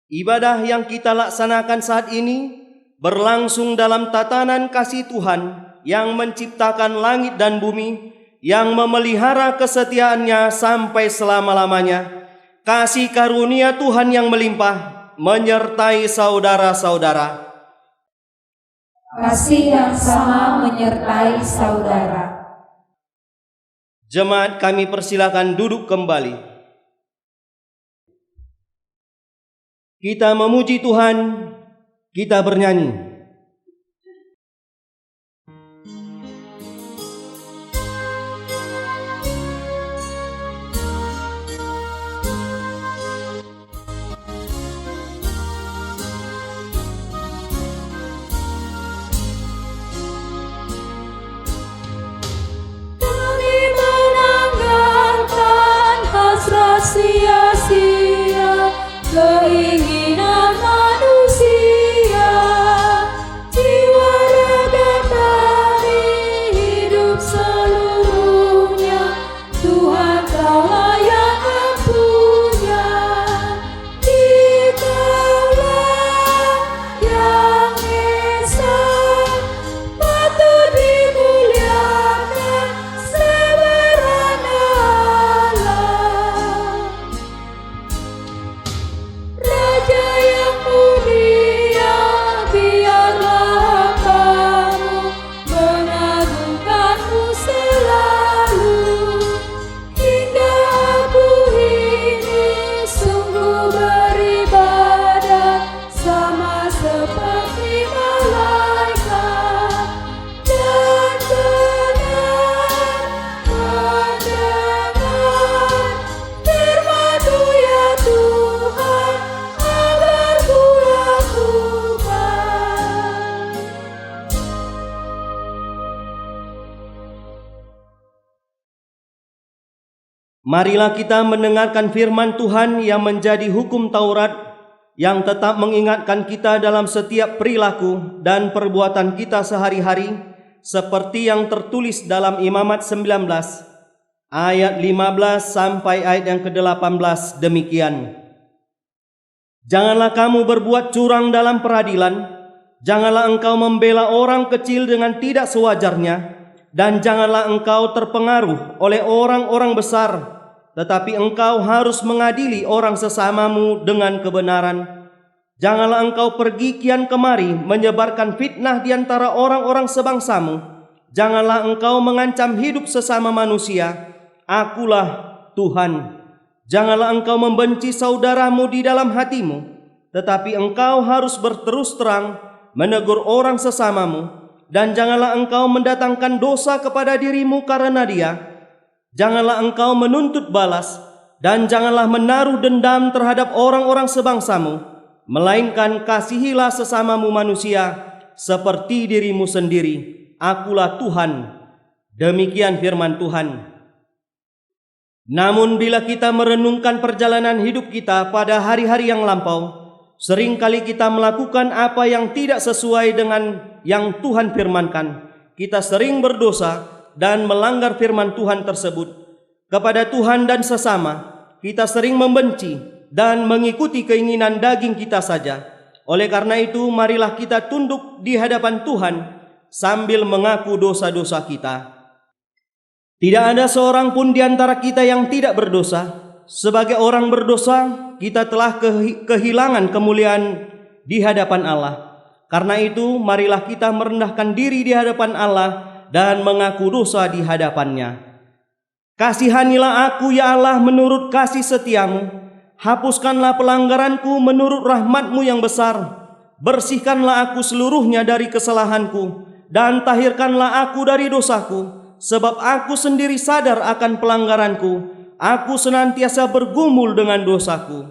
Ibadah yang kita laksanakan saat ini berlangsung dalam tatanan kasih Tuhan yang menciptakan langit dan bumi, yang memelihara kesetiaannya sampai selama-lamanya. Kasih karunia Tuhan yang melimpah menyertai saudara-saudara. Kasih yang sama menyertai saudara. Jemaat, kami persilakan duduk kembali. Kita memuji Tuhan, kita bernyanyi. Demi menanggalkan hasrat sia-sia, keinginan manusia, jiwa raga dari hidup seluruhnya, Tuhan Kaulah yang mempunya. Dikaulah yang esa, patut dimuliakan seberana Allah. Raja yang mulia, biarlah kamu mengagungkanmu selalu, hingga aku ini sungguh beribadat sama seperti malaikat, dan benar mendengar firman-Mu ya Tuhan, agar ku lakukan. Marilah kita mendengarkan firman Tuhan yang menjadi hukum Taurat, yang tetap mengingatkan kita dalam setiap perilaku dan perbuatan kita sehari-hari, seperti yang tertulis dalam Imamat 19 ayat 15 sampai ayat yang ke-18 demikian. Janganlah kamu berbuat curang dalam peradilan, janganlah engkau membela orang kecil dengan tidak sewajarnya, dan janganlah engkau terpengaruh oleh orang-orang besar, tetapi engkau harus mengadili orang sesamamu dengan kebenaran. Janganlah engkau pergi kian kemari menyebarkan fitnah di antara orang-orang sebangsamu. Janganlah engkau mengancam hidup sesama manusia. Akulah Tuhan. Janganlah engkau membenci saudaramu di dalam hatimu, tetapi engkau harus berterus terang menegur orang sesamamu, dan janganlah engkau mendatangkan dosa kepada dirimu karena dia. Janganlah engkau menuntut balas, dan janganlah menaruh dendam terhadap orang-orang sebangsamu, melainkan kasihilah sesamamu manusia seperti dirimu sendiri. Akulah Tuhan. Demikian firman Tuhan. Namun bila kita merenungkan perjalanan hidup kita pada hari-hari yang lampau, seringkali kita melakukan apa yang tidak sesuai dengan yang Tuhan firmankan. Kita sering berdosa dan melanggar firman Tuhan tersebut. Kepada Tuhan dan sesama, kita sering membenci dan mengikuti keinginan daging kita saja. Oleh karena itu, marilah kita tunduk di hadapan Tuhan sambil mengaku dosa-dosa kita. Tidak ada seorang pun di antara kita yang tidak berdosa. Sebagai orang berdosa, kita telah kehilangan kemuliaan di hadapan Allah. Karena itu, marilah kita merendahkan diri di hadapan Allah dan mengaku dosa di hadapannya. Kasihanilah aku ya Allah menurut kasih setiamu. Hapuskanlah pelanggaranku menurut rahmat-Mu yang besar. Bersihkanlah aku seluruhnya dari kesalahanku, dan tahirkanlah aku dari dosaku. Sebab aku sendiri sadar akan pelanggaranku. Aku senantiasa bergumul dengan dosaku.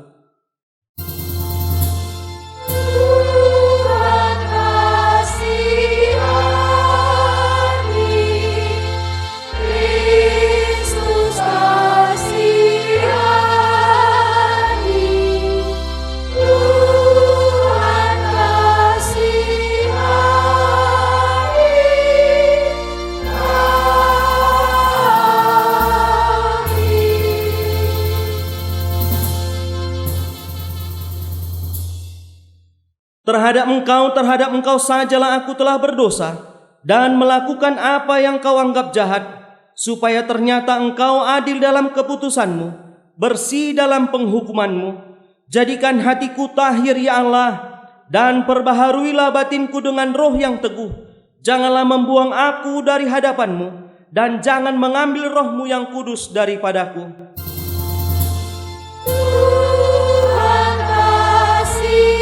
terhadap engkau sajalah aku telah berdosa dan melakukan apa yang kau anggap jahat, supaya ternyata engkau adil dalam keputusanmu, bersih dalam penghukumanmu. Jadikan hatiku tahir ya Allah, dan perbaharuilah batinku dengan roh yang teguh. Janganlah membuang aku dari hadapanmu, dan jangan mengambil rohmu yang kudus daripadaku. Tuhan kasihani,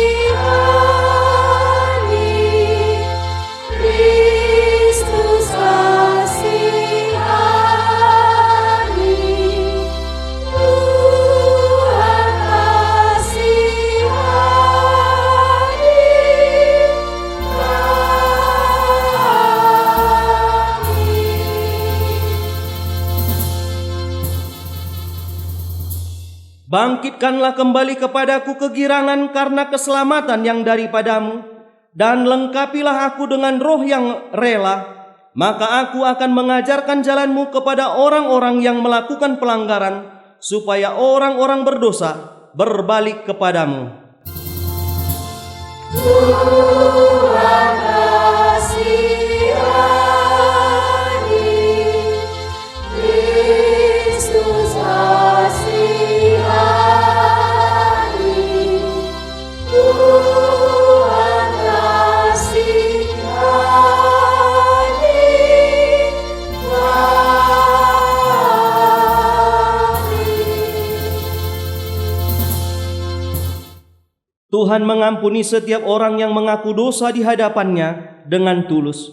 Kristus kasihani, Tuhan kasihani kami. Bangkitkanlah kembali kepadaku kegirangan karena keselamatan yang daripadamu, dan lengkapilah aku dengan roh yang rela. Maka aku akan mengajarkan jalanmu kepada orang-orang yang melakukan pelanggaran, supaya orang-orang berdosa berbalik kepadamu. Tuhan kasihani, Kristus kasihani, Tuhan kasihani kami. Tuhan mengampuni setiap orang yang mengaku dosa di hadapannya dengan tulus.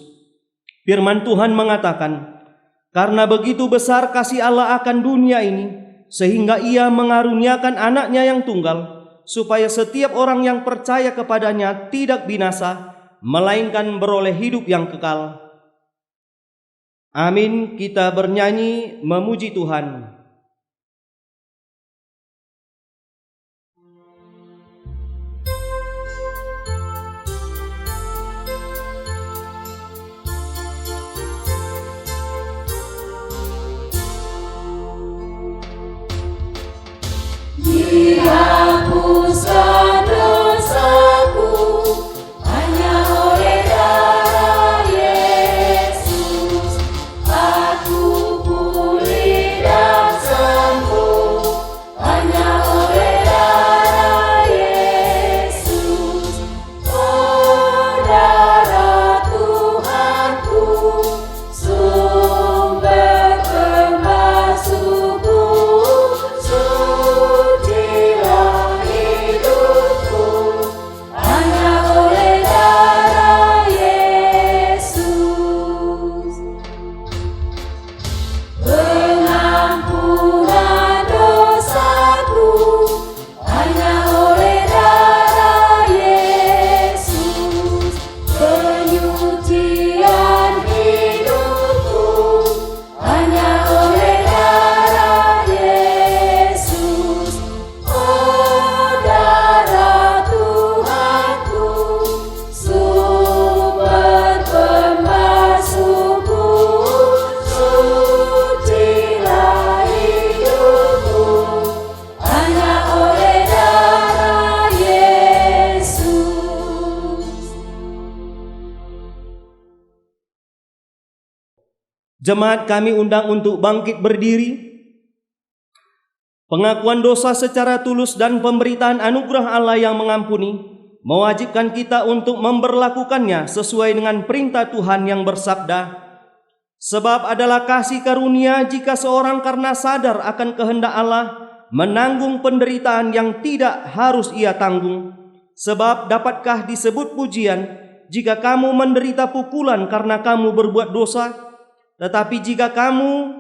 Firman Tuhan mengatakan, karena begitu besar kasih Allah akan dunia ini, sehingga Ia mengaruniakan anaknya yang tunggal, supaya setiap orang yang percaya kepadanya tidak binasa, melainkan beroleh hidup yang kekal. Amin. Kita bernyanyi memuji Tuhan. Dihapuskan dosaku hanya oleh darah Yesus. Aku pulih dan sembuh hanya oleh darah Yesus. Oh, darah Tuhanku, sumber pembasuhku, sucilah hidupku hanya oleh darah Yesus. Pengampunan dosaku hanya oleh darah Yesus. Penyucian hidupku hanya oleh darah Yesus. Oh, darah Tuhanku, sumber pembasuhku, sucilah hidupku hanya oleh darah Yesus. Jemaat kami undang untuk bangkit berdiri. Pengakuan dosa secara tulus dan pemberitaan anugerah Allah yang mengampuni mewajibkan kita untuk memberlakukannya sesuai dengan perintah Tuhan yang bersabda, sebab adalah kasih karunia jika seorang karena sadar akan kehendak Allah menanggung penderitaan yang tidak harus ia tanggung. Sebab dapatkah disebut pujian jika kamu menderita pukulan karena kamu berbuat dosa? Tetapi jika kamu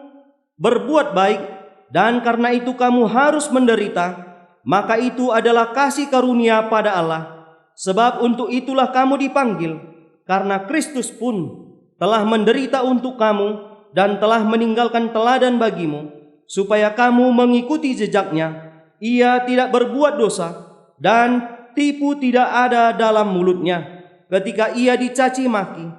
berbuat baik dan karena itu kamu harus menderita, maka itu adalah kasih karunia pada Allah. Sebab untuk itulah kamu dipanggil, karena Kristus pun telah menderita untuk kamu dan telah meninggalkan teladan bagimu, supaya kamu mengikuti jejaknya. Ia tidak berbuat dosa dan tipu tidak ada dalam mulutnya. Ketika ia dicaci maki,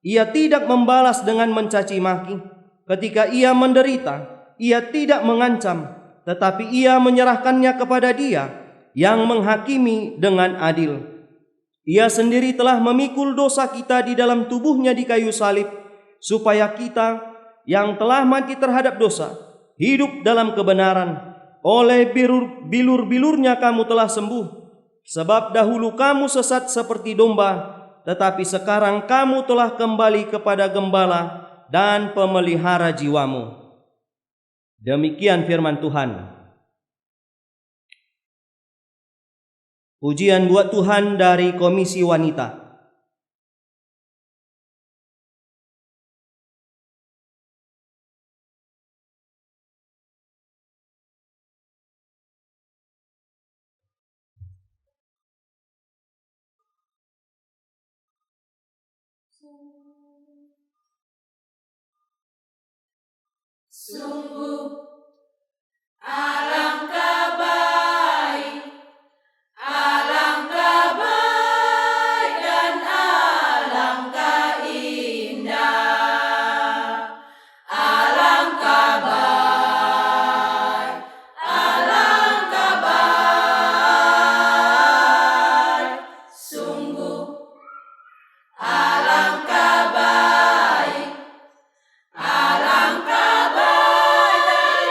ia tidak membalas dengan mencaci maki. Ketika ia menderita, ia tidak mengancam, tetapi ia menyerahkannya kepada Dia yang menghakimi dengan adil. Ia sendiri telah memikul dosa kita di dalam tubuhnya di kayu salib, supaya kita yang telah mati terhadap dosa, hidup dalam kebenaran. Oleh bilur-bilurnya kamu telah sembuh. Sebab dahulu kamu sesat seperti domba, tetapi sekarang kamu telah kembali kepada gembala dan pemelihara jiwamu. Demikian firman Tuhan. Pujian buat Tuhan dari Komisi Wanita. Sungguh alangkah baik, alangkah baik dan alangkah indah, alangkah baik, alangkah baik, sungguh alangkah baik, alangkah baik dan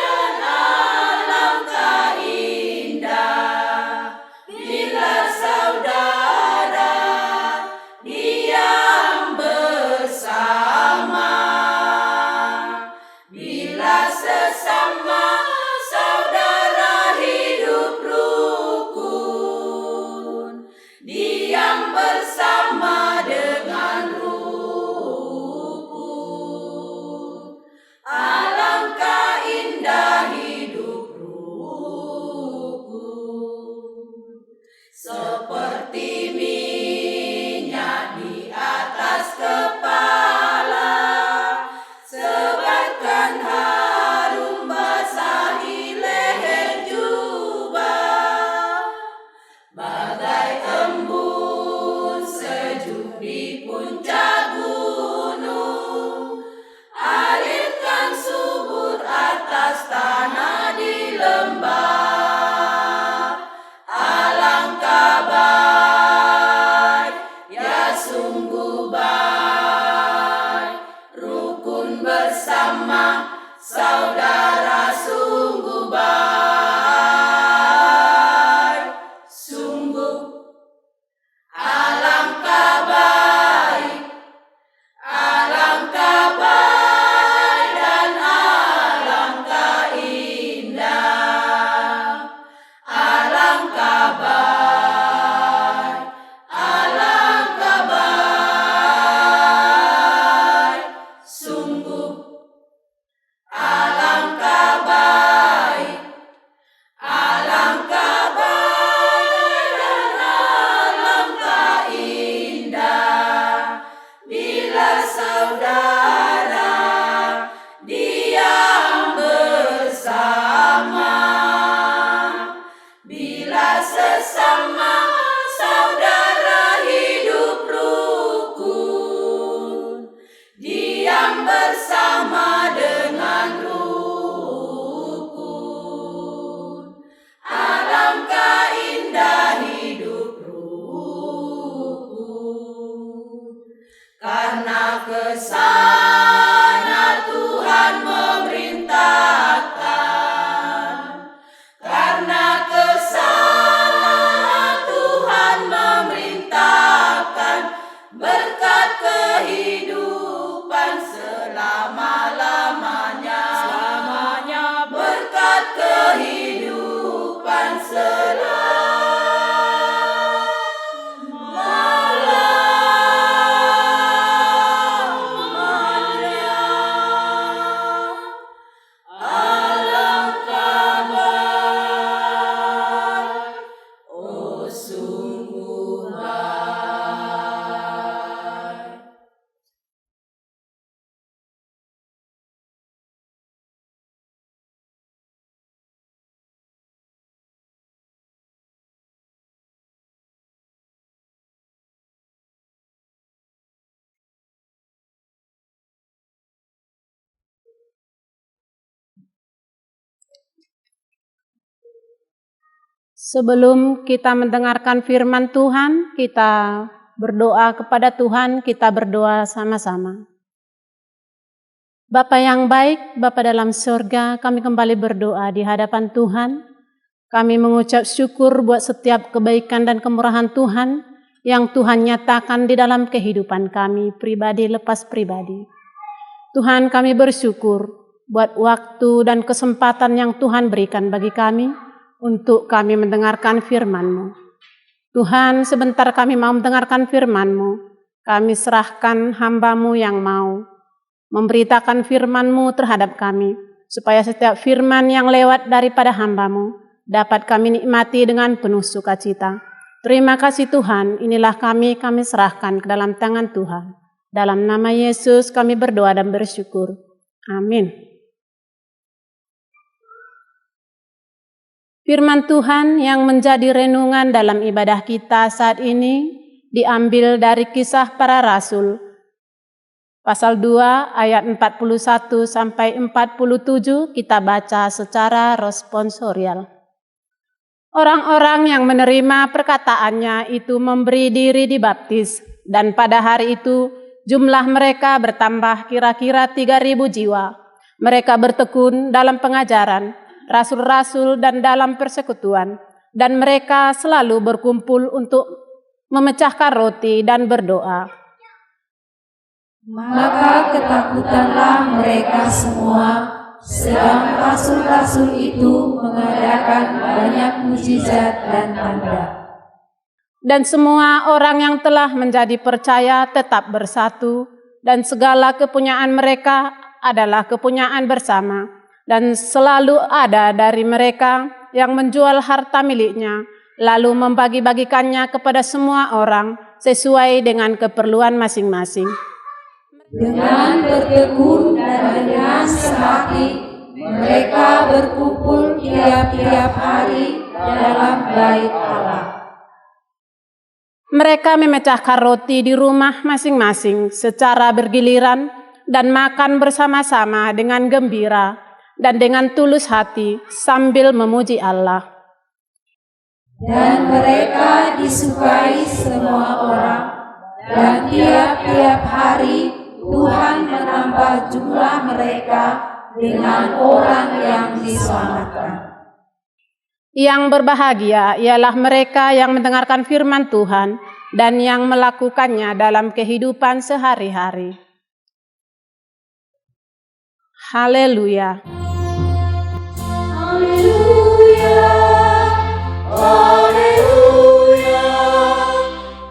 Sebelum kita mendengarkan firman Tuhan, kita berdoa kepada Tuhan, kita berdoa sama-sama. Bapa yang baik, Bapa dalam surga, kami kembali berdoa di hadapan Tuhan. Kami mengucap syukur buat setiap kebaikan dan kemurahan Tuhan yang Tuhan nyatakan di dalam kehidupan kami, pribadi lepas pribadi. Tuhan, kami bersyukur buat waktu dan kesempatan yang Tuhan berikan bagi kami untuk kami mendengarkan firman-Mu. Tuhan, sebentar kami mau mendengarkan firman-Mu. Kami serahkan hamba-Mu yang mau memberitakan firman-Mu terhadap kami, supaya setiap firman yang lewat daripada hamba-Mu dapat kami nikmati dengan penuh sukacita. Terima kasih Tuhan, inilah kami serahkan ke dalam tangan Tuhan. Dalam nama Yesus kami berdoa dan bersyukur. Amin. Firman Tuhan yang menjadi renungan dalam ibadah kita saat ini diambil dari Kisah Para Rasul, pasal 2 ayat 41 sampai 47 kita baca secara responsorial. Orang-orang yang menerima perkataannya itu memberi diri dibaptis, dan pada hari itu jumlah mereka bertambah kira-kira 3.000 jiwa. Mereka bertekun dalam pengajaran rasul-rasul dan dalam persekutuan, dan mereka selalu berkumpul untuk memecahkan roti dan berdoa. Maka ketakutanlah mereka semua, sedang rasul-rasul itu mengadakan banyak mujizat dan tanda. Dan semua orang yang telah menjadi percaya tetap bersatu, dan segala kepunyaan mereka adalah kepunyaan bersama. Dan selalu ada dari mereka yang menjual harta miliknya, lalu membagi-bagikannya kepada semua orang sesuai dengan keperluan masing-masing. Dengan bertekun dan dengan sehati, mereka berkumpul tiap-tiap hari dalam bait Allah. Mereka memecahkan roti di rumah masing-masing secara bergiliran dan makan bersama-sama dengan gembira dan dengan tulus hati sambil memuji Allah. Dan mereka disukai semua orang, dan tiap-tiap hari Tuhan menambah jumlah mereka dengan orang yang diselamatkan. Yang berbahagia ialah mereka yang mendengarkan firman Tuhan dan yang melakukannya dalam kehidupan sehari-hari. Haleluya. Haleluya, haleluya,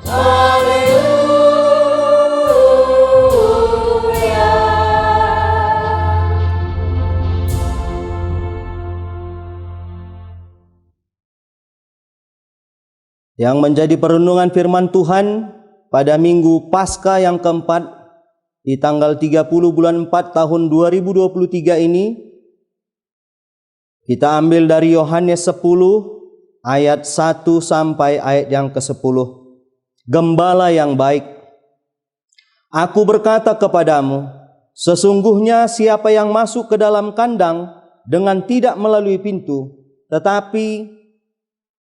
haleluya. Yang menjadi perenungan firman Tuhan pada Minggu Paskah yang keempat di tanggal 30 bulan 4 tahun 2023 ini, kita ambil dari Yohanes 10 ayat 1 sampai ayat yang ke-10. Gembala yang baik. Aku berkata kepadamu, sesungguhnya siapa yang masuk ke dalam kandang dengan tidak melalui pintu, tetapi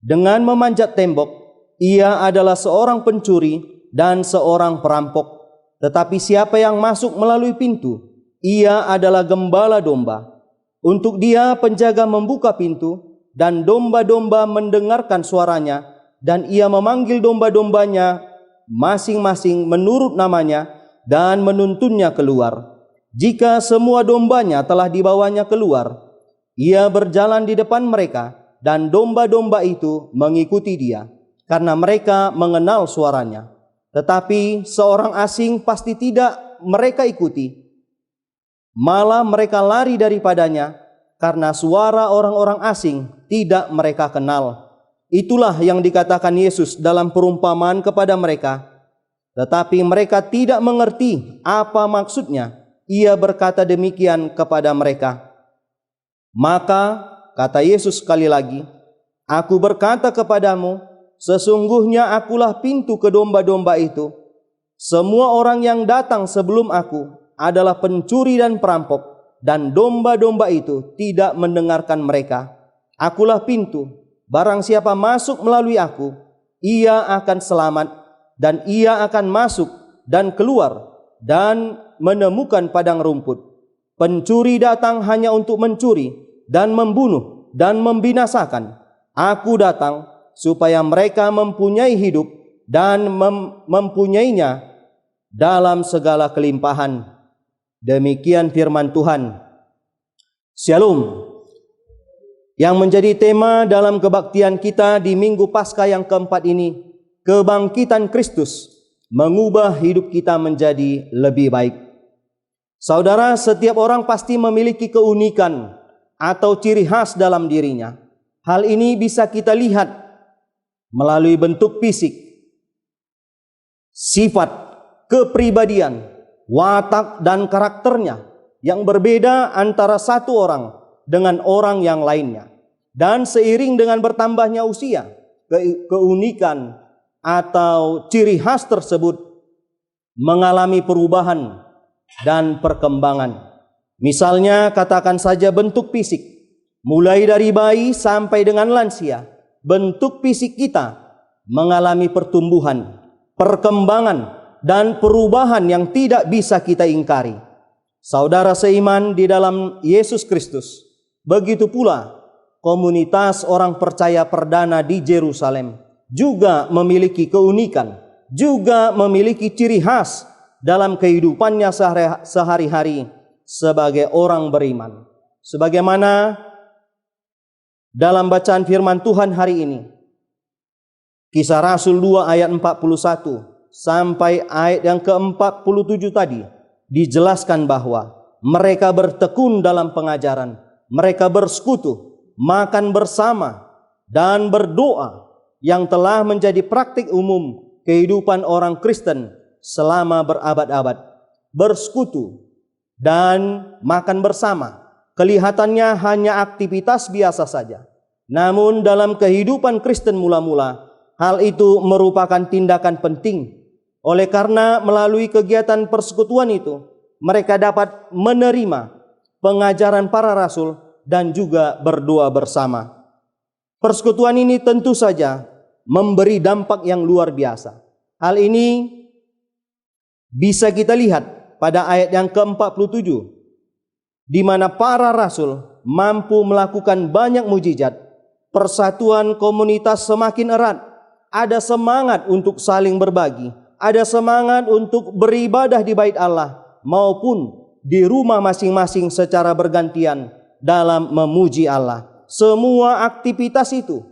dengan memanjat tembok, ia adalah seorang pencuri dan seorang perampok. Tetapi siapa yang masuk melalui pintu, ia adalah gembala domba. Untuk dia penjaga membuka pintu, dan domba-domba mendengarkan suaranya, dan ia memanggil domba-dombanya masing-masing menurut namanya, dan menuntunnya keluar. Jika semua dombanya telah dibawanya keluar, ia berjalan di depan mereka, dan domba-domba itu mengikuti dia, karena mereka mengenal suaranya. Tetapi seorang asing pasti tidak mereka ikuti. Malah mereka lari daripadanya, karena suara orang-orang asing tidak mereka kenal. Itulah yang dikatakan Yesus dalam perumpamaan kepada mereka. Tetapi mereka tidak mengerti apa maksudnya. Ia berkata demikian kepada mereka. Maka kata Yesus sekali lagi, aku berkata kepadamu, sesungguhnya akulah pintu ke domba-domba itu. Semua orang yang datang sebelum aku adalah pencuri dan perampok, dan domba-domba itu tidak mendengarkan mereka. Akulah pintu. barang siapa masuk melalui aku, ia akan selamat, dan ia akan masuk dan keluar dan menemukan padang rumput. Pencuri datang hanya untuk mencuri dan membunuh dan membinasakan. Aku datang supaya mereka mempunyai hidup dan mempunyainya dalam segala kelimpahan. Demikian firman Tuhan. Shalom. Yang menjadi tema dalam kebaktian kita di Minggu Paskah yang keempat ini, kebangkitan Kristus mengubah hidup kita menjadi lebih baik. Saudara, setiap orang pasti memiliki keunikan atau ciri khas dalam dirinya. Hal ini bisa kita lihat melalui bentuk fisik, sifat, kepribadian, watak, dan karakternya yang berbeda antara satu orang dengan orang yang lainnya. Dan seiring dengan bertambahnya usia, keunikan atau ciri khas tersebut mengalami perubahan dan perkembangan. Misalnya, katakan saja bentuk fisik. Mulai dari bayi sampai dengan lansia, bentuk fisik kita mengalami pertumbuhan, perkembangan, dan perubahan yang tidak bisa kita ingkari. Saudara seiman di dalam Yesus Kristus, begitu pula komunitas orang percaya perdana di Yerusalem juga memiliki keunikan, juga memiliki ciri khas dalam kehidupannya sehari-hari sebagai orang beriman. Sebagaimana dalam bacaan firman Tuhan hari ini, Kisah Rasul 2 ayat 41 sampai ayat yang ke-47 tadi, dijelaskan bahwa mereka bertekun dalam pengajaran, mereka bersekutu, makan bersama, dan berdoa, yang telah menjadi praktik umum kehidupan orang Kristen selama berabad-abad. Bersekutu dan makan bersama kelihatannya hanya aktivitas biasa saja. Namun dalam kehidupan Kristen mula-mula, hal itu merupakan tindakan penting. Oleh karena melalui kegiatan persekutuan itu, mereka dapat menerima pengajaran para rasul dan juga berdoa bersama. Persekutuan ini tentu saja memberi dampak yang luar biasa. Hal ini bisa kita lihat pada ayat yang ke-47, di mana para rasul mampu melakukan banyak mujizat. Persatuan komunitas semakin erat. Ada semangat untuk saling berbagi. Ada semangat untuk beribadah di bait Allah maupun di rumah masing-masing secara bergantian dalam memuji Allah. Semua aktivitas itu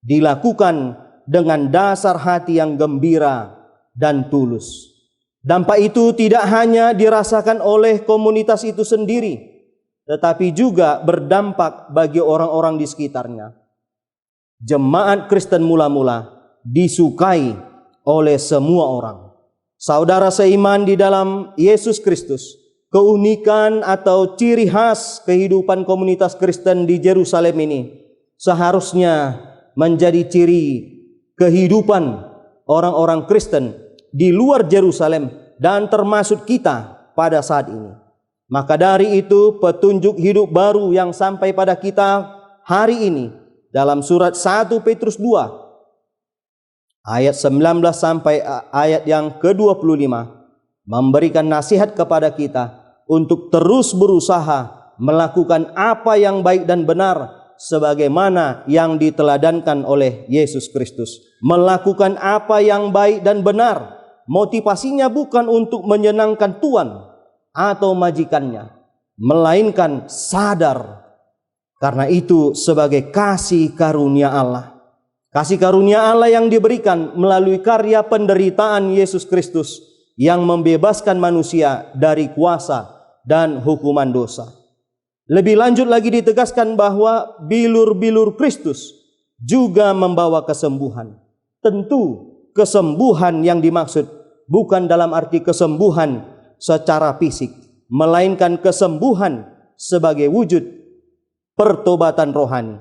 dilakukan dengan dasar hati yang gembira dan tulus. Dampak itu tidak hanya dirasakan oleh komunitas itu sendiri, tetapi juga berdampak bagi orang-orang di sekitarnya. Jemaat Kristen mula-mula disukai oleh semua orang. Saudara seiman di dalam Yesus Kristus, keunikan atau ciri khas kehidupan komunitas Kristen di Yerusalem ini seharusnya menjadi ciri kehidupan orang-orang Kristen di luar Yerusalem dan termasuk kita pada saat ini. Maka dari itu petunjuk hidup baru yang sampai pada kita hari ini dalam surat 1 Petrus 2 ayat 19 sampai ayat yang ke-25 memberikan nasihat kepada kita untuk terus berusaha melakukan apa yang baik dan benar sebagaimana yang diteladankan oleh Yesus Kristus. Melakukan apa yang baik dan benar, motivasinya bukan untuk menyenangkan tuan atau majikannya, melainkan sadar karena itu sebagai kasih karunia Allah. Kasih karunia Allah yang diberikan melalui karya penderitaan Yesus Kristus yang membebaskan manusia dari kuasa dan hukuman dosa. Lebih lanjut lagi ditegaskan bahwa bilur-bilur Kristus juga membawa kesembuhan. Tentu kesembuhan yang dimaksud bukan dalam arti kesembuhan secara fisik, melainkan kesembuhan sebagai wujud pertobatan rohani.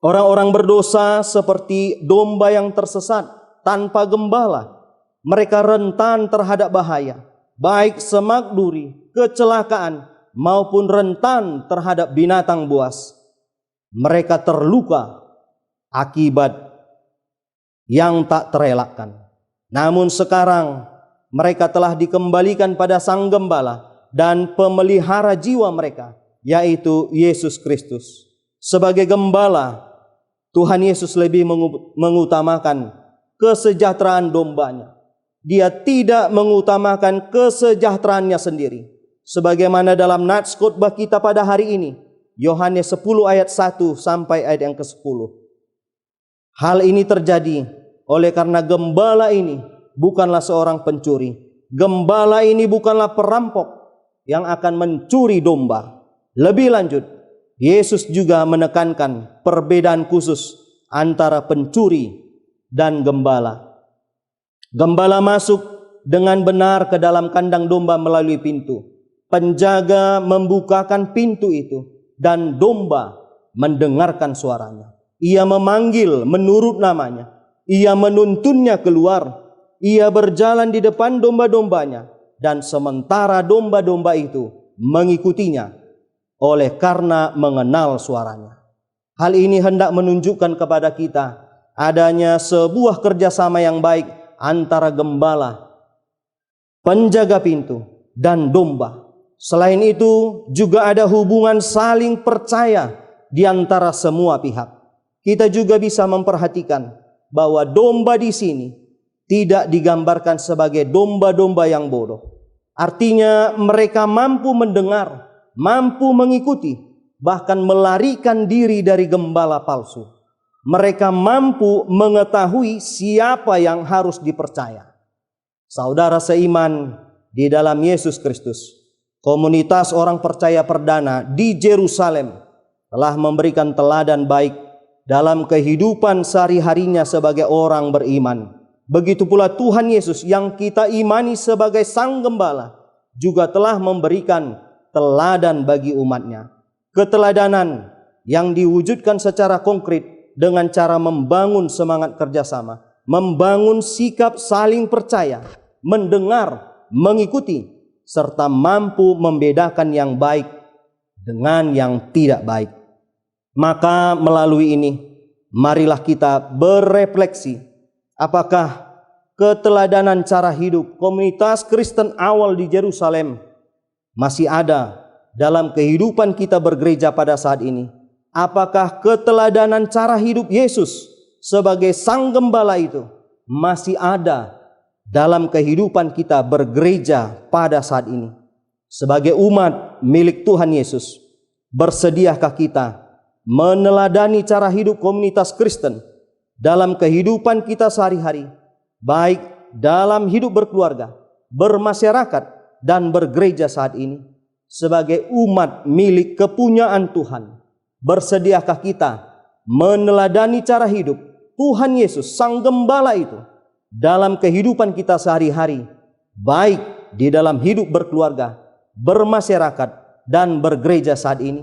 Orang-orang berdosa seperti domba yang tersesat tanpa gembala. Mereka rentan terhadap bahaya, baik semak duri, kecelakaan, maupun rentan terhadap binatang buas. Mereka terluka akibat yang tak terelakkan. Namun sekarang mereka telah dikembalikan pada Sang Gembala dan pemelihara jiwa mereka, yaitu Yesus Kristus. Sebagai Gembala, Tuhan Yesus lebih mengutamakan kesejahteraan dombanya. Dia tidak mengutamakan kesejahteraannya sendiri. Sebagaimana dalam nats khotbah kita pada hari ini, Yohanes 10 ayat 1 sampai ayat yang ke-10. Hal ini terjadi oleh karena Gembala ini bukanlah seorang pencuri. Gembala ini bukanlah perampok yang akan mencuri domba. Lebih lanjut, Yesus juga menekankan perbedaan khusus antara pencuri dan gembala. Gembala masuk dengan benar ke dalam kandang domba melalui pintu. Penjaga membukakan pintu itu dan domba mendengarkan suaranya. Ia memanggil menurut namanya. Ia menuntunnya keluar. Ia berjalan di depan domba-dombanya, dan sementara domba-domba itu mengikutinya oleh karena mengenal suaranya. Hal ini hendak menunjukkan kepada kita adanya sebuah kerjasama yang baik antara gembala, penjaga pintu, dan domba. Selain itu juga ada hubungan saling percaya di antara semua pihak. Kita juga bisa memperhatikan bahwa domba di sini tidak digambarkan sebagai domba-domba yang bodoh. Artinya mereka mampu mendengar, mampu mengikuti, bahkan melarikan diri dari gembala palsu. Mereka mampu mengetahui siapa yang harus dipercaya. Saudara seiman di dalam Yesus Kristus, komunitas orang percaya perdana di Yerusalem telah memberikan teladan baik dalam kehidupan sehari-harinya sebagai orang beriman. Begitu pula Tuhan Yesus yang kita imani sebagai Sang Gembala juga telah memberikan teladan bagi umatnya. Keteladanan yang diwujudkan secara konkret dengan cara membangun semangat kerjasama, membangun sikap saling percaya, mendengar, mengikuti, serta mampu membedakan yang baik dengan yang tidak baik. Maka melalui ini, marilah kita berefleksi, apakah keteladanan cara hidup komunitas Kristen awal di Yerusalem masih ada dalam kehidupan kita bergereja pada saat ini? Apakah keteladanan cara hidup Yesus sebagai Sang Gembala itu masih ada dalam kehidupan kita bergereja pada saat ini? Sebagai umat milik Tuhan Yesus, bersediakah kita meneladani cara hidup komunitas Kristen dalam kehidupan kita sehari-hari, baik dalam hidup berkeluarga, bermasyarakat, dan bergereja saat ini? Sebagai umat milik kepunyaan Tuhan, bersediakah kita meneladani cara hidup Tuhan Yesus Sang Gembala itu dalam kehidupan kita sehari-hari, baik di dalam hidup berkeluarga, bermasyarakat, dan bergereja saat ini?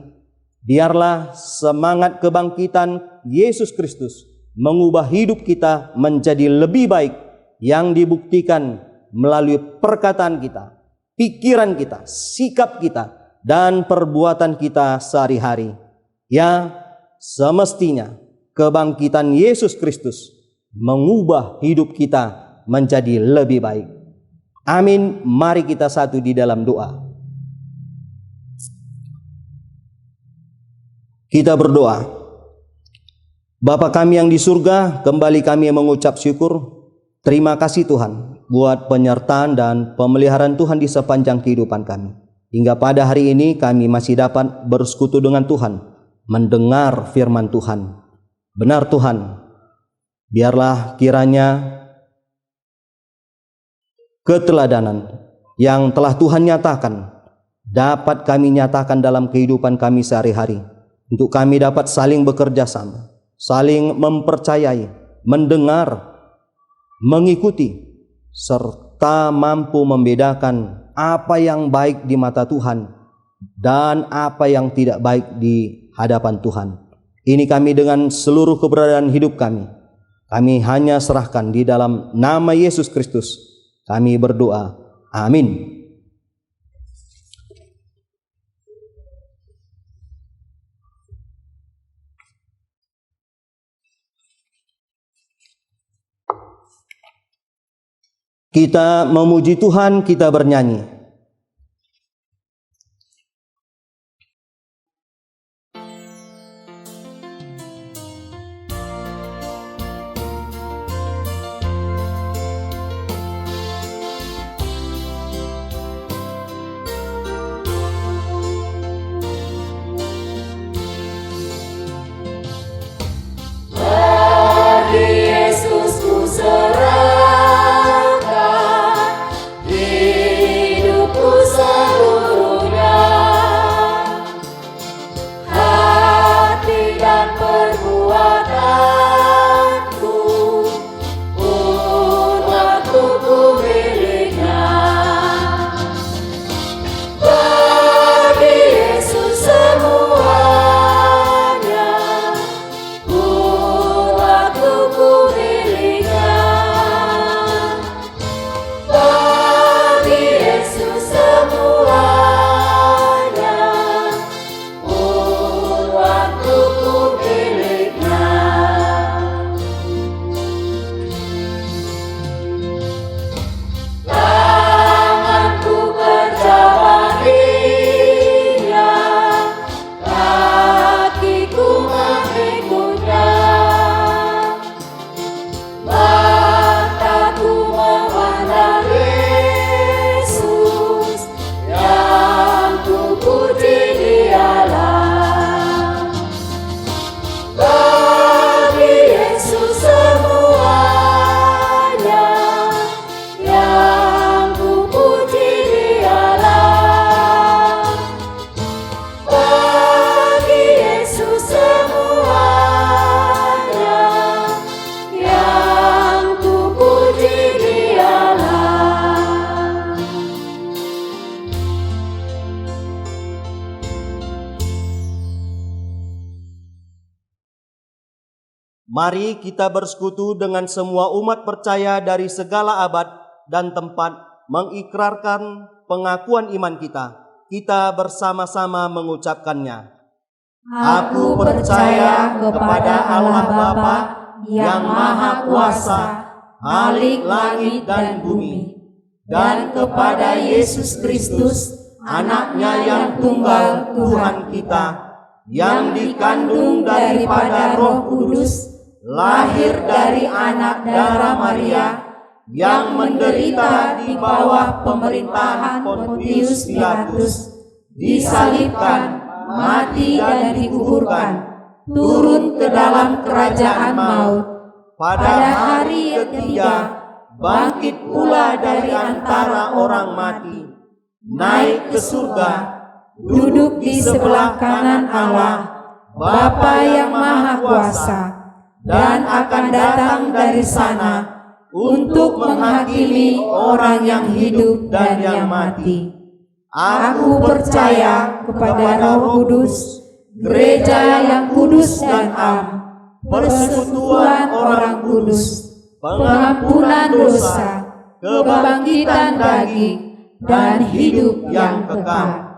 Biarlah semangat kebangkitan Yesus Kristus mengubah hidup kita menjadi lebih baik, yang dibuktikan melalui perkataan kita, pikiran kita, sikap kita, dan perbuatan kita sehari-hari. Ya, semestinya kebangkitan Yesus Kristus mengubah hidup kita menjadi lebih baik. Amin. Mari kita satu di dalam doa. Kita berdoa. Bapa kami yang di surga, kembali kami mengucap syukur. Terima kasih Tuhan buat penyertaan dan pemeliharaan Tuhan di sepanjang kehidupan kami. Hingga pada hari ini kami masih dapat bersekutu dengan Tuhan, mendengar firman Tuhan. Benar Tuhan, biarlah kiranya keteladanan yang telah Tuhan nyatakan dapat kami nyatakan dalam kehidupan kami sehari-hari, untuk kami dapat saling bekerja sama, saling mempercayai, mendengar, mengikuti, serta mampu membedakan apa yang baik di mata Tuhan dan apa yang tidak baik di hadapan Tuhan. Ini kami dengan seluruh keberadaan hidup kami hanya serahkan di dalam nama Yesus Kristus. Kami berdoa. Amin. Kita memuji Tuhan, kita bernyanyi. Mari kita bersekutu dengan semua umat percaya dari segala abad dan tempat mengikrarkan pengakuan iman kita. Kita bersama-sama mengucapkannya. Aku percaya kepada Allah Bapa yang Maha Kuasa, Khalik langit dan bumi, dan kepada Yesus Kristus, Anaknya yang tunggal Tuhan kita, yang dikandung daripada Roh Kudus, lahir dari anak darah Maria, yang menderita di bawah pemerintahan Pontius Pilatus, disalibkan, mati dan dikuburkan, turun ke dalam kerajaan maut. Pada hari ketiga, bangkit pula dari antara orang mati, naik ke surga, duduk di sebelah kanan Allah, Bapa yang Maha Kuasa, dan akan datang dari sana untuk menghakimi orang yang hidup dan yang mati. Aku percaya kepada Roh Kudus, gereja yang kudus dan am, persekutuan orang kudus, pengampunan dosa, kebangkitan daging, dan hidup yang kekal.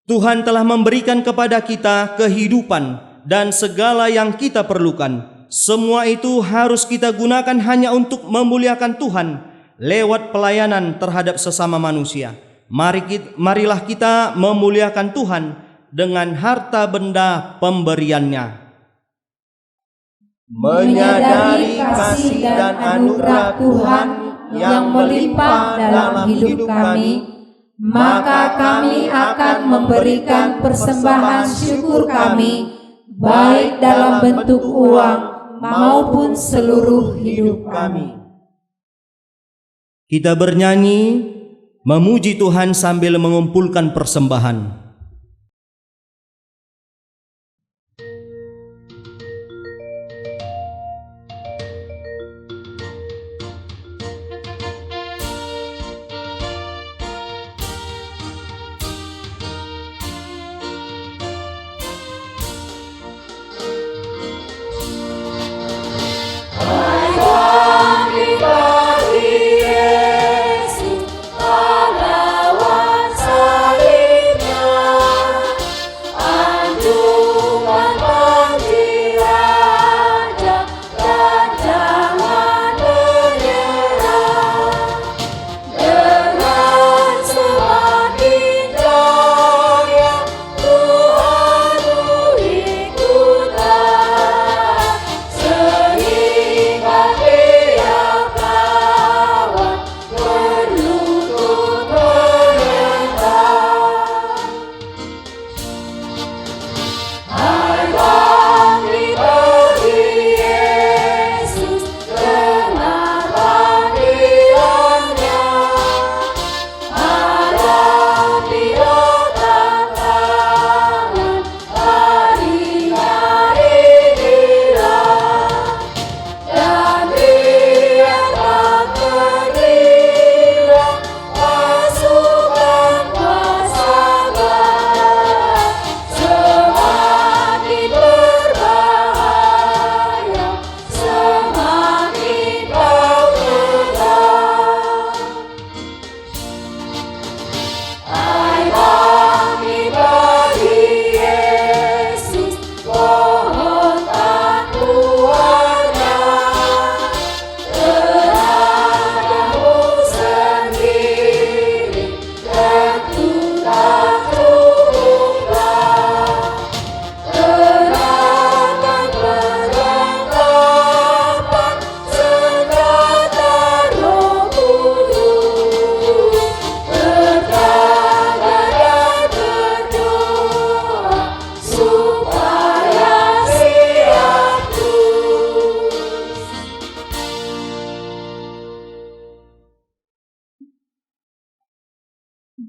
Tuhan telah memberikan kepada kita kehidupan dan segala yang kita perlukan. Semua itu harus kita gunakan hanya untuk memuliakan Tuhan lewat pelayanan terhadap sesama manusia. Marilah kita memuliakan Tuhan dengan harta benda pemberiannya. Menyadari kasih dan anugerah Tuhan yang melimpah dalam hidup kami, maka kami akan memberikan persembahan syukur kami, baik dalam bentuk uang maupun seluruh hidup kami. Kita bernyanyi, memuji Tuhan sambil mengumpulkan persembahan. Yesus pahlawan salibnya.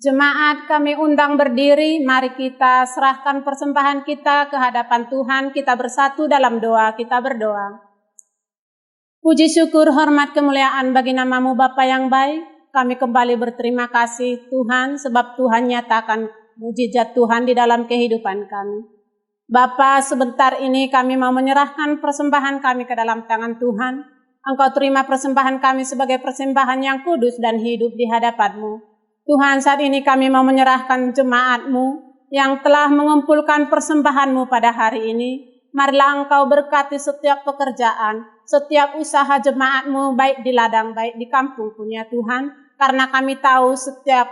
Jemaat kami undang berdiri, mari kita serahkan persembahan kita ke hadapan Tuhan, kita bersatu dalam doa, kita berdoa. Puji syukur, hormat, kemuliaan bagi nama-Mu Bapa yang baik, kami kembali berterima kasih Tuhan, sebab Tuhan nyatakan mujizat Tuhan di dalam kehidupan kami. Bapa, sebentar ini kami mau menyerahkan persembahan kami ke dalam tangan Tuhan. Engkau terima persembahan kami sebagai persembahan yang kudus dan hidup di hadapan-Mu. Tuhan, saat ini kami mau menyerahkan jemaat-Mu yang telah mengumpulkan persembahan-Mu pada hari ini. Marilah Engkau berkati setiap pekerjaan, setiap usaha jemaat-Mu, baik di ladang, baik di kampung pun ya Tuhan. Karena kami tahu setiap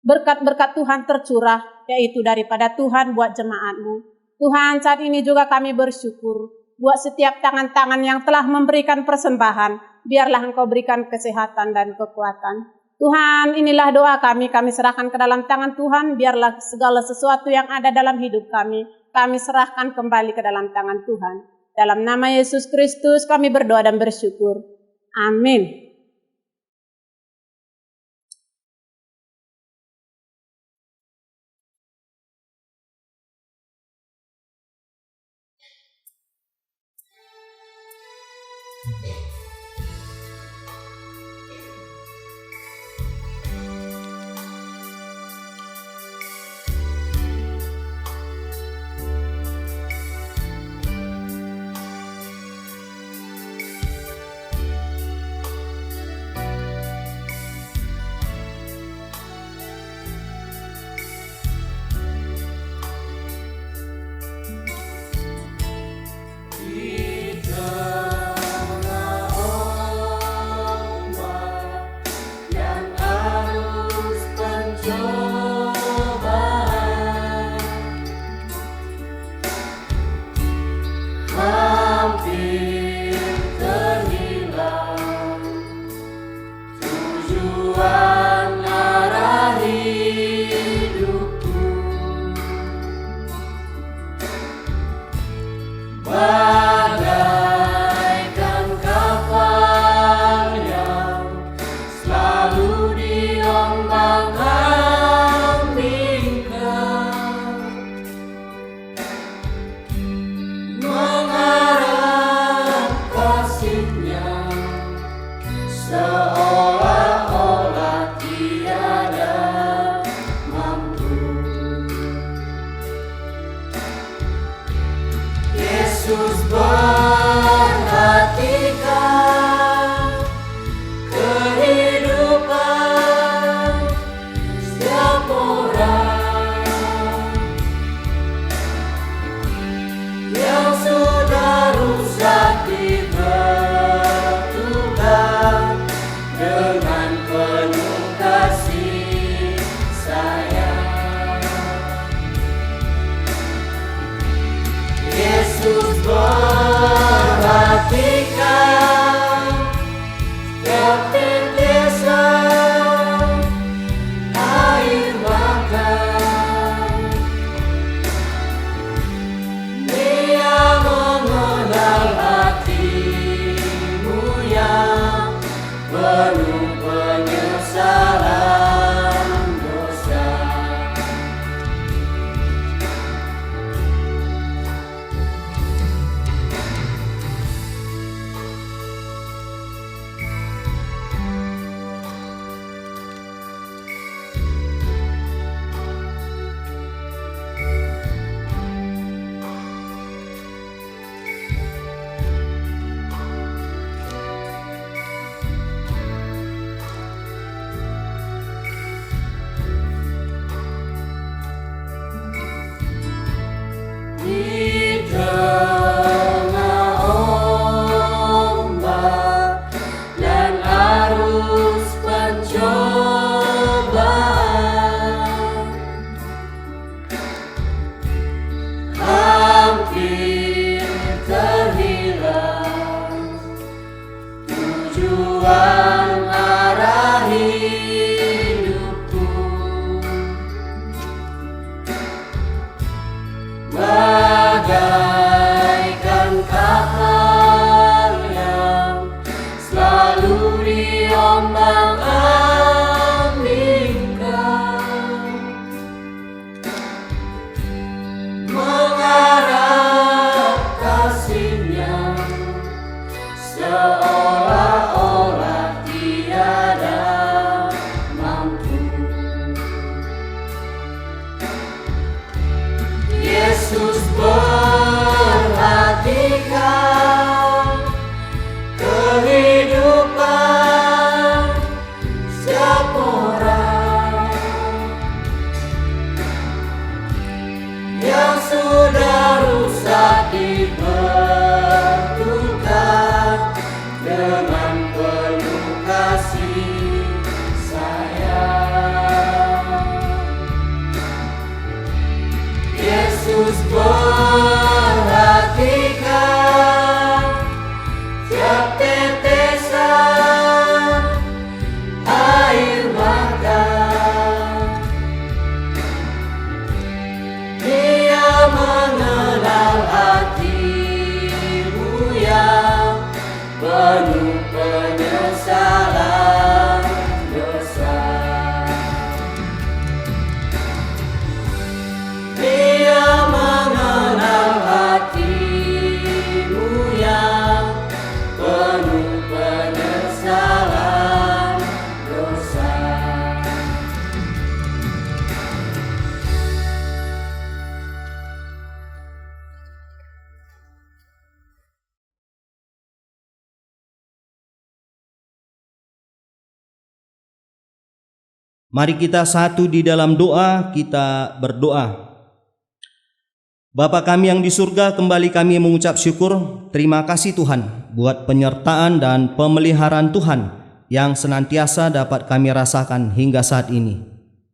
berkat-berkat Tuhan tercurah, yaitu daripada Tuhan buat jemaat-Mu. Tuhan, saat ini juga kami bersyukur buat setiap tangan-tangan yang telah memberikan persembahan. Biarlah Engkau berikan kesehatan dan kekuatan. Tuhan, inilah doa kami serahkan ke dalam tangan Tuhan, biarlah segala sesuatu yang ada dalam hidup kami serahkan kembali ke dalam tangan Tuhan. Dalam nama Yesus Kristus kami berdoa dan bersyukur. Amin. Yesus Mari kita satu di dalam doa, kita berdoa. Bapa kami yang di surga, kembali kami mengucap syukur. Terima kasih Tuhan buat penyertaan dan pemeliharaan Tuhan yang senantiasa dapat kami rasakan hingga saat ini.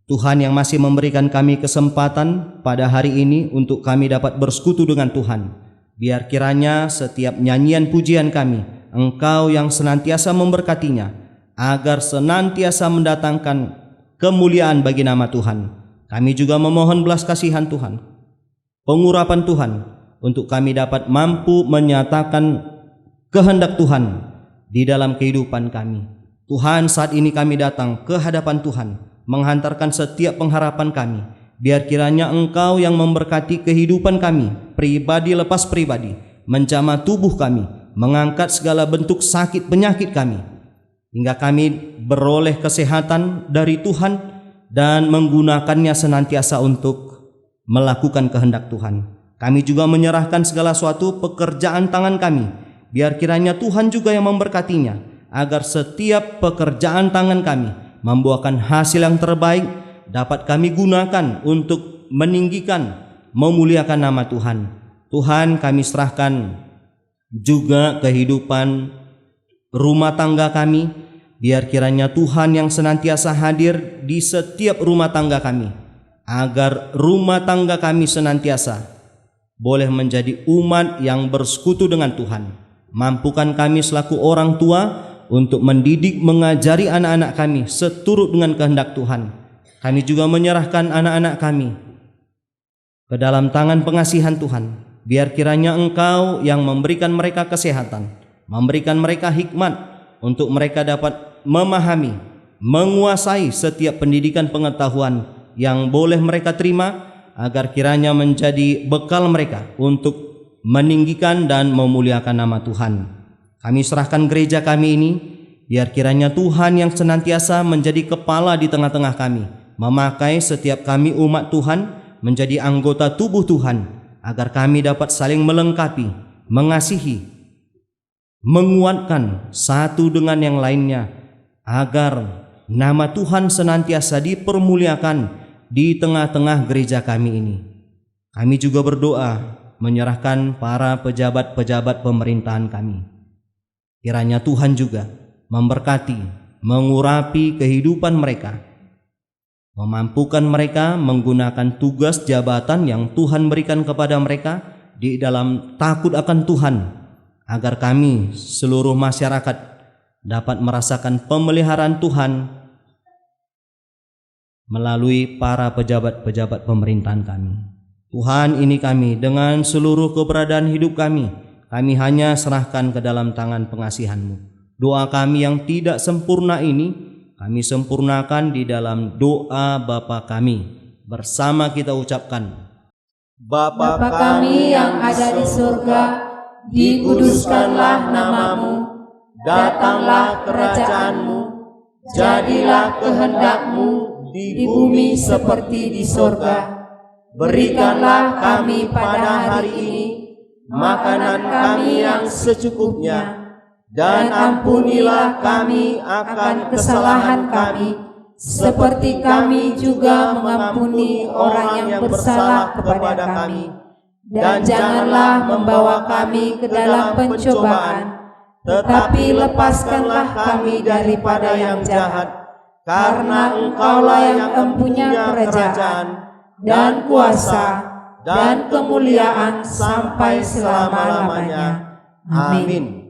Tuhan yang masih memberikan kami kesempatan pada hari ini untuk kami dapat bersekutu dengan Tuhan. Biar kiranya setiap nyanyian pujian kami, Engkau yang senantiasa memberkatinya, agar senantiasa mendatangkan kemuliaan bagi nama Tuhan. Kami juga memohon belas kasihan Tuhan, pengurapan Tuhan, untuk kami dapat mampu menyatakan kehendak Tuhan di dalam kehidupan kami. Tuhan, saat ini kami datang ke hadapan Tuhan, menghantarkan setiap pengharapan kami. Biar kiranya Engkau yang memberkati kehidupan kami, pribadi lepas pribadi, menjamah tubuh kami, mengangkat segala bentuk sakit penyakit kami, hingga kami beroleh kesehatan dari Tuhan dan menggunakannya senantiasa untuk melakukan kehendak Tuhan. Kami juga menyerahkan segala suatu pekerjaan tangan kami, biar kiranya Tuhan juga yang memberkatinya, agar setiap pekerjaan tangan kami membuahkan hasil yang terbaik, dapat kami gunakan untuk meninggikan, memuliakan nama Tuhan. Tuhan, kami serahkan juga kehidupan rumah tangga kami, biar kiranya Tuhan yang senantiasa hadir di setiap rumah tangga kami, agar rumah tangga kami senantiasa boleh menjadi umat yang bersekutu dengan Tuhan. Mampukan kami selaku orang tua untuk mendidik, mengajari anak-anak kami seturut dengan kehendak Tuhan. Kami juga menyerahkan anak-anak kami ke dalam tangan pengasihan Tuhan. Biar kiranya Engkau yang memberikan mereka kesehatan, memberikan mereka hikmat untuk mereka dapat memahami, menguasai setiap pendidikan pengetahuan yang boleh mereka terima, agar kiranya menjadi bekal mereka untuk meninggikan dan memuliakan nama Tuhan. Kami serahkan gereja kami ini, biar kiranya Tuhan yang senantiasa menjadi kepala di tengah-tengah kami, memakai setiap kami umat Tuhan menjadi anggota tubuh Tuhan, agar kami dapat saling melengkapi, mengasihi, menguatkan satu dengan yang lainnya, agar nama Tuhan senantiasa dipermuliakan di tengah-tengah gereja kami ini. Kami juga berdoa menyerahkan para pejabat-pejabat pemerintahan kami. Kiranya Tuhan juga memberkati, mengurapi kehidupan mereka, memampukan mereka menggunakan tugas jabatan yang Tuhan berikan kepada mereka di dalam takut akan Tuhan, agar kami seluruh masyarakat dapat merasakan pemeliharaan Tuhan melalui para pejabat-pejabat pemerintahan kami. Tuhan, ini kami dengan seluruh keberadaan hidup kami hanya serahkan ke dalam tangan pengasihan-Mu. Doa kami yang tidak sempurna ini kami sempurnakan di dalam doa Bapa kami. Bersama kita ucapkan, Bapa kami yang ada di surga, dikuduskanlah nama-Mu, datanglah kerajaan-Mu, jadilah kehendak-Mu di bumi seperti di surga. Berikanlah kami pada hari ini makanan kami yang secukupnya, dan ampunilah kami akan kesalahan kami, seperti kami juga mengampuni orang yang bersalah kepada kami. Dan janganlah membawa kami ke dalam pencobaan, tetapi lepaskanlah kami daripada yang jahat, karena Engkaulah yang mempunyai kerajaan dan kuasa dan kemuliaan sampai selama-lamanya. Amin.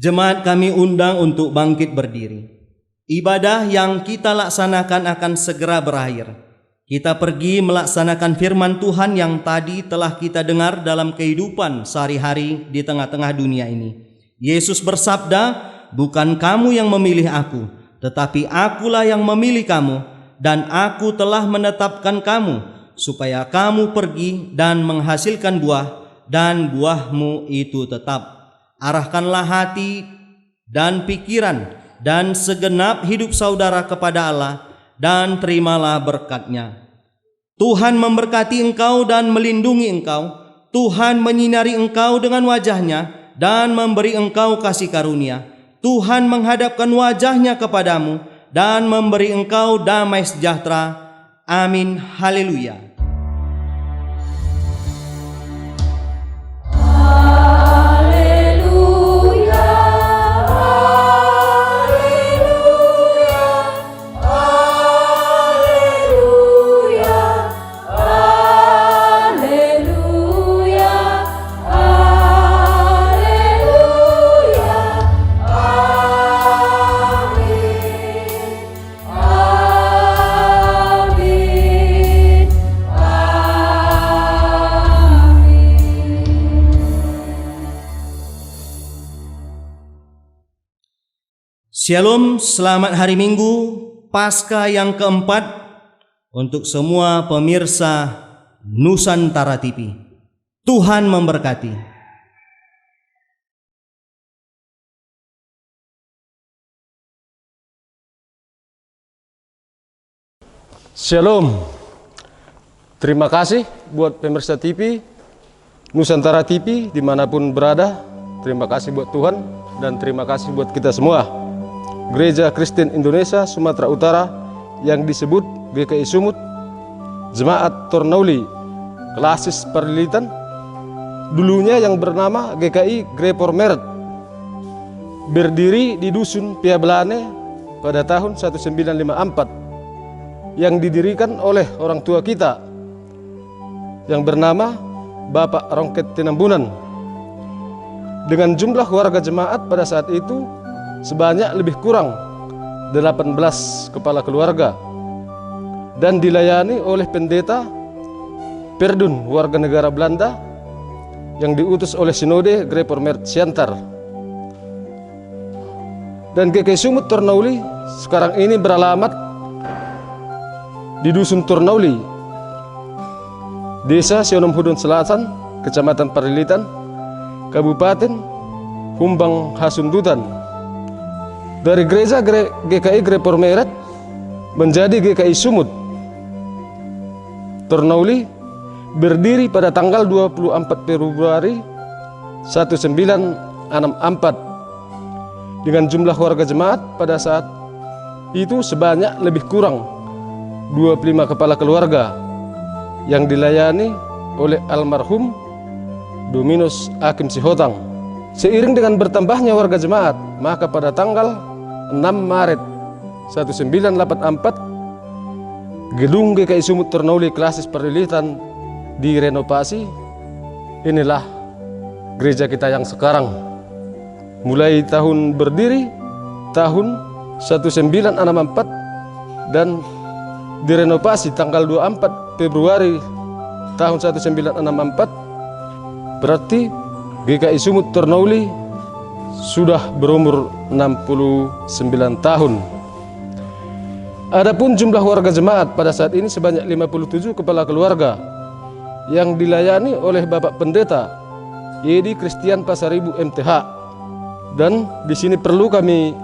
Jemaat kami undang untuk bangkit berdiri. Ibadah yang kita laksanakan akan segera berakhir. Kita pergi melaksanakan firman Tuhan yang tadi telah kita dengar dalam kehidupan sehari-hari di tengah-tengah dunia ini. Yesus bersabda, "Bukan kamu yang memilih aku, tetapi akulah yang memilih kamu, dan aku telah menetapkan kamu, supaya kamu pergi dan menghasilkan buah, dan buahmu itu tetap. Arahkanlah hati dan pikiran dan segenap hidup saudara kepada Allah, dan terimalah berkat-Nya. Tuhan memberkati engkau dan melindungi engkau. Tuhan menyinari engkau dengan wajah-Nya dan memberi engkau kasih karunia. Tuhan menghadapkan wajah-Nya kepadamu dan memberi engkau damai sejahtera. Amin. Haleluya. Shalom, selamat hari Minggu Paskah yang keempat untuk semua pemirsa Nusantara TV. Tuhan memberkati. Shalom. Terima kasih buat pemirsa TV Nusantara TV dimanapun berada. Terima kasih buat Tuhan dan terima kasih buat kita semua. Gereja Kristen Indonesia Sumatera Utara yang disebut GKI Sumut, Jemaat Tornauli Klasis Perlilitan, dulunya yang bernama GKI Grepormeret, berdiri di Dusun Piablane pada tahun 1954, yang didirikan oleh orang tua kita yang bernama Bapak Rongket Tinambunan, dengan jumlah warga jemaat pada saat itu sebanyak lebih kurang 18 kepala keluarga, dan dilayani oleh pendeta Perdun warga negara Belanda yang diutus oleh Sinode Grepormeret Siantar. Dan GKI Sumut Tornauli sekarang ini beralamat di Dusun Tornauli, Desa Sionom Hudon Selatan, Kecamatan Perlilitan, Kabupaten Humbang Hasundutan. Dari gereja GKI Grepormeret menjadi GKI Sumut Tornauli berdiri pada tanggal 24 Februari 1964 dengan jumlah warga jemaat pada saat itu sebanyak lebih kurang 25 kepala keluarga yang dilayani oleh almarhum Dominus Hakim Sihotang. Seiring dengan bertambahnya warga jemaat, maka pada tanggal 6 Maret 1984 gedung GKI Sumut Tornauli Klasis Perlilitan direnovasi. Inilah gereja kita yang sekarang. Mulai tahun berdiri tahun 1964 dan direnovasi tanggal 24 Februari tahun 1964, berarti GKI Sumut Tornauli sudah berumur 69 tahun. Adapun jumlah warga jemaat pada saat ini sebanyak 57 kepala keluarga yang dilayani oleh Bapak Pendeta Yedi Christian Pasaribu MTH. Dan di sini perlu kami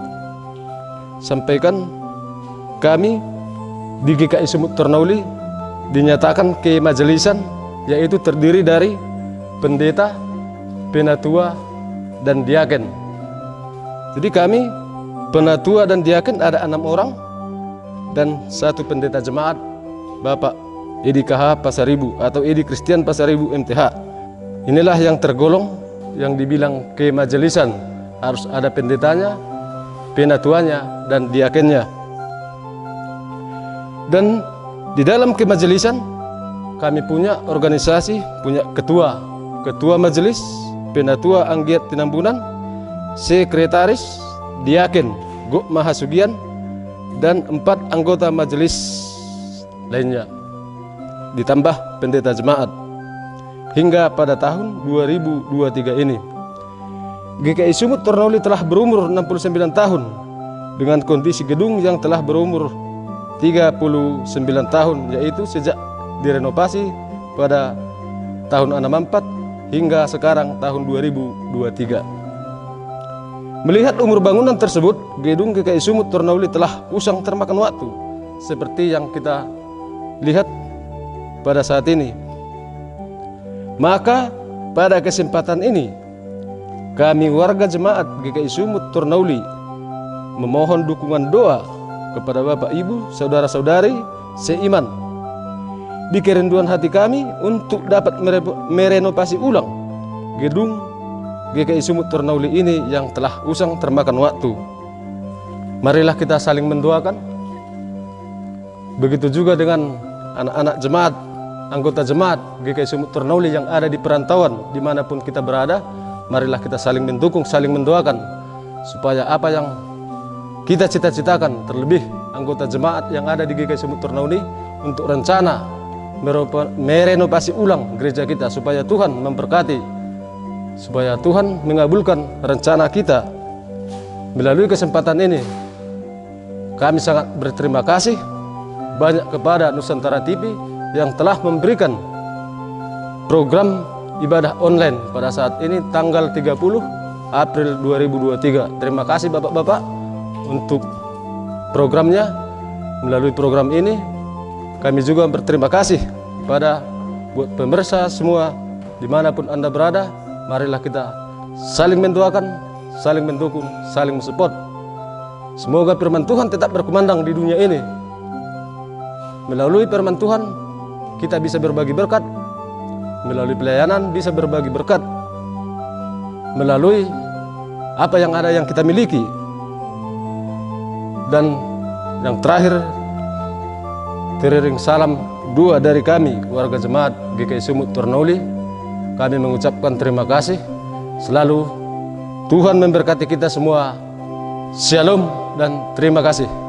sampaikan, kami di GKI Sumut Tornauli dinyatakan kemajelisan, yaitu terdiri dari pendeta, penatua, dan diaken. Jadi kami penatua dan diaken ada 6 orang dan 1 pendeta jemaat, Bapak Edi KH Pasaribu atau Edi Christian Pasaribu MTH. Inilah yang tergolong yang dibilang kemajelisan, harus ada pendetanya, penatuanya, dan diakennya. Dan di dalam kemajelisan kami punya organisasi, punya ketua majelis, penatua Anggiat Tinambunan, sekretaris, diaken, Gok Mahasugian, dan 4 anggota majelis lainnya, ditambah pendeta jemaat. Hingga pada tahun 2023 ini, GKI Sumut Tornoli telah berumur 69 tahun dengan kondisi gedung yang telah berumur 39 tahun, yaitu sejak direnovasi pada tahun 64 hingga sekarang tahun 2023. Melihat umur bangunan tersebut, gedung GKI Sumut Tornoli telah usang termakan waktu seperti yang kita lihat pada saat ini. Maka pada kesempatan ini kami warga jemaat GKI Sumut Tornoli memohon dukungan doa kepada Bapak Ibu, saudara-saudari seiman di kerinduan hati kami untuk dapat merenovasi ulang gedung GKI Sumut Tornoli ini yang telah usang termakan waktu. Marilah kita saling mendoakan. Begitu juga dengan anak-anak jemaat, anggota jemaat GKI Sumut Tornoli yang ada di perantauan dimanapun kita berada. Marilah kita saling mendukung, saling mendoakan supaya apa yang kita cita-citakan, terlebih anggota jemaat yang ada di GKI Sumut Tornoli untuk rencana merenovasi ulang gereja kita, supaya Tuhan memberkati, supaya Tuhan mengabulkan rencana kita. Melalui kesempatan ini kami sangat berterima kasih banyak kepada Nusantara TV yang telah memberikan program ibadah online pada saat ini tanggal 30 April 2023. Terima kasih Bapak-bapak untuk programnya. Melalui program ini kami juga berterima kasih pada buat pemirsa semua dimanapun Anda berada. Marilah kita saling mendoakan, saling mendukung, saling mensupport. Semoga firman Tuhan tetap berkumandang di dunia ini. Melalui firman Tuhan kita bisa berbagi berkat, melalui pelayanan bisa berbagi berkat, melalui apa yang ada yang kita miliki. Dan yang terakhir, teriring salam doa dari kami warga jemaat GKI Sumut Tornoli. Kami mengucapkan terima kasih. Selalu Tuhan memberkati kita semua. Shalom dan terima kasih.